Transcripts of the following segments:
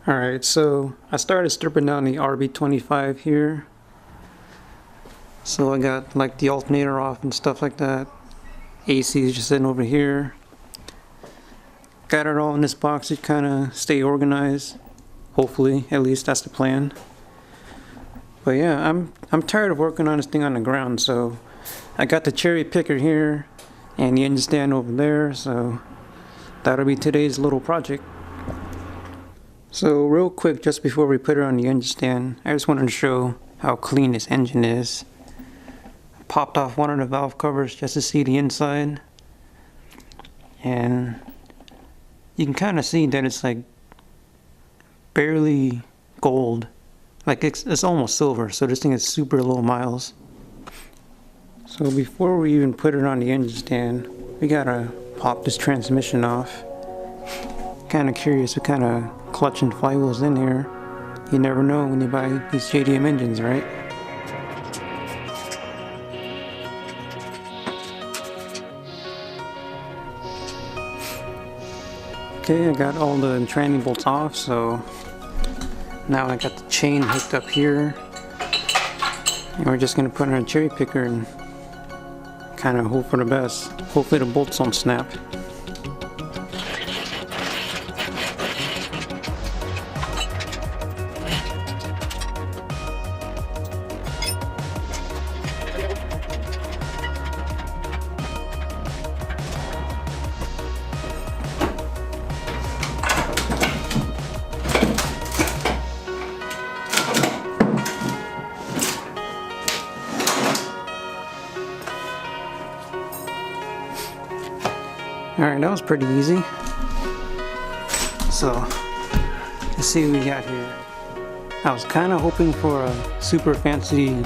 Alright, so I started stripping down the RB25 here. So I got like the alternator off and stuff like that. AC is just sitting over here. Got it all in this box to kind of stay organized. Hopefully, at least that's the plan. But yeah, I'm tired of working on this thing on the ground, so I got the cherry picker here and the engine stand over there, so that'll be today's little project. So real quick, just before we put it on the engine stand, I just wanted to show how clean this engine is. I popped off one of the valve covers just to see the inside, and you can kind of see that it's like barely gold. Like it's almost silver, so this thing is super low miles. So before we even put it on the engine stand, we gotta pop this transmission off. Kind of curious what kind of clutch and flywheel's in here. You never know when you buy these JDM engines, right? Okay, I got all the training bolts off, so now I got the chain hooked up here. And we're just gonna put in a cherry picker and kind of hope for the best. Hopefully the bolts don't snap. Alright, that was pretty easy. So, let's see what we got here. I was kind of hoping for a super fancy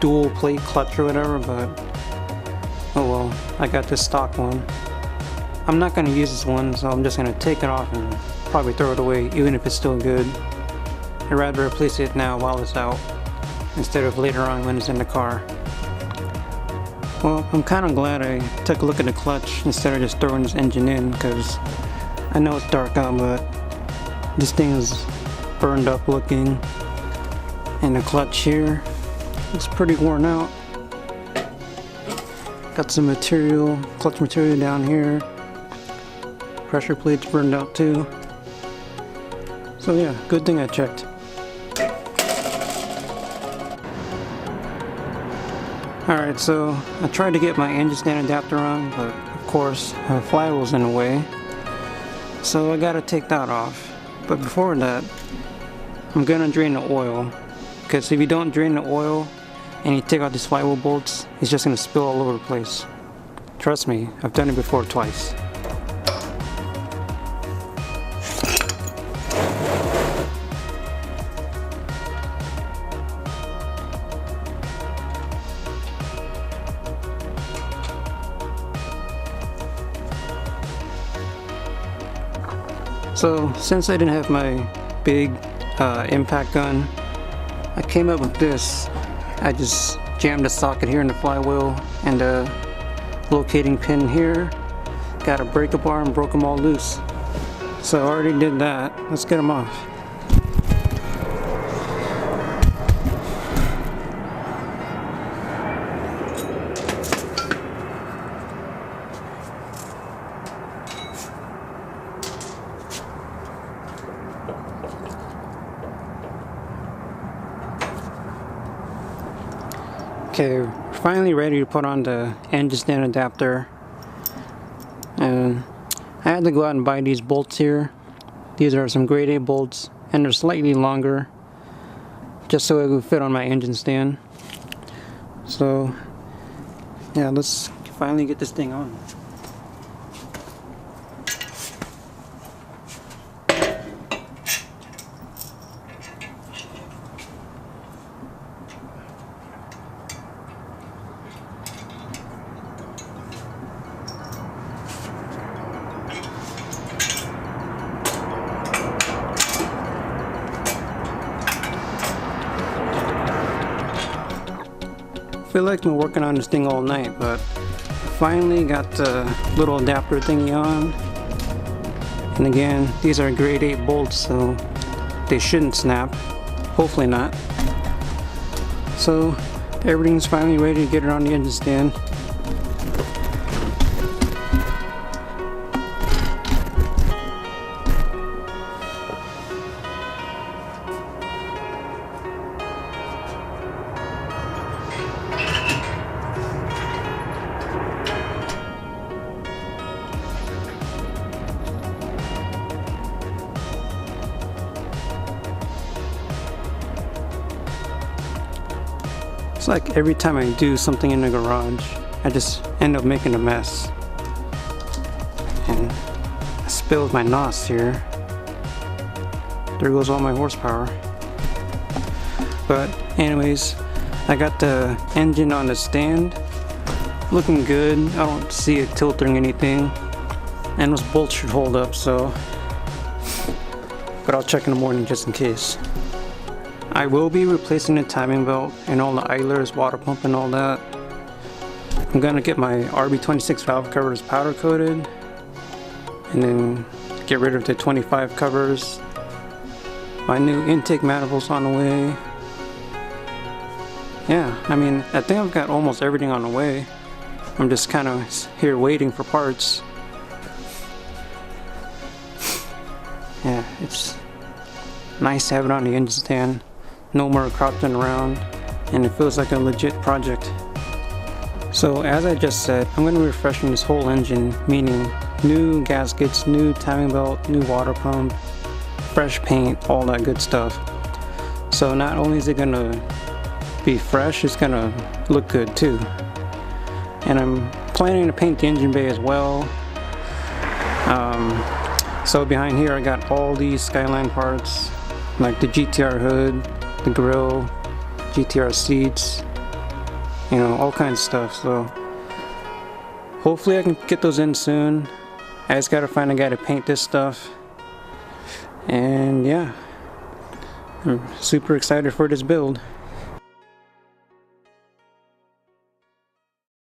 dual plate clutch or whatever, but oh well, I got this stock one. I'm not going to use this one, so I'm just going to take it off and probably throw it away, even if it's still good. I'd rather replace it now while it's out, instead of later on when it's in the car. Well, I'm kind of glad I took a look at the clutch instead of just throwing this engine in, because I know it's dark out, but this thing is burned up looking, and the clutch here is pretty worn out. Got some material, clutch material down here. Pressure plate's burned out too. So yeah, good thing I checked. Alright, so I tried to get my engine stand adapter on, but of course the flywheel's in the way. So I gotta take that off. But before that, I'm gonna drain the oil. Because if you don't drain the oil and you take out these flywheel bolts, it's just gonna spill all over the place. Trust me, I've done it before twice. So since I didn't have my big impact gun, I came up with this. I just jammed a socket here in the flywheel and a locating pin here. Got a breaker bar and broke them all loose. So I already did that. Let's get them off. Okay, we're finally ready to put on the engine stand adapter, and I had to go out and buy these bolts here. These are some grade A bolts, and they're slightly longer, just so it would fit on my engine stand. So yeah, let's finally get this thing on. I feel like I've been working on this thing all night, but finally got the little adapter thingy on. And again, these are grade 8 bolts, so they shouldn't snap. Hopefully not. So everything's finally ready to get it on the engine stand. It's like every time I do something in the garage, I just end up making a mess. And I spilled my NOS here. There goes all my horsepower. But anyways, I got the engine on the stand. Looking good. I don't see it tilting anything. And those bolts should hold up, so. But I'll check in the morning just in case. I will be replacing the timing belt and all the idlers, water pump and all that. I'm gonna get my RB26 valve covers powder coated and then get rid of the 25 covers. My new intake manifold's on the way. Yeah, I mean, I think I've got almost everything on the way. I'm just kind of here waiting for parts. Yeah, it's nice to have it on the engine stand. No more crouching around, and it feels like a legit project. So as I just said, I'm going to be refreshing this whole engine, meaning new gaskets, new timing belt, new water pump, fresh paint, all that good stuff. So not only is it going to be fresh, it's going to look good too. And I'm planning to paint the engine bay as well. So behind here I got all these Skyline parts, like the GTR hood, the grill, GTR seats, you know, all kinds of stuff. So hopefully I can get those in soon. I just gotta find a guy to paint this stuff. And yeah, I'm super excited for this build.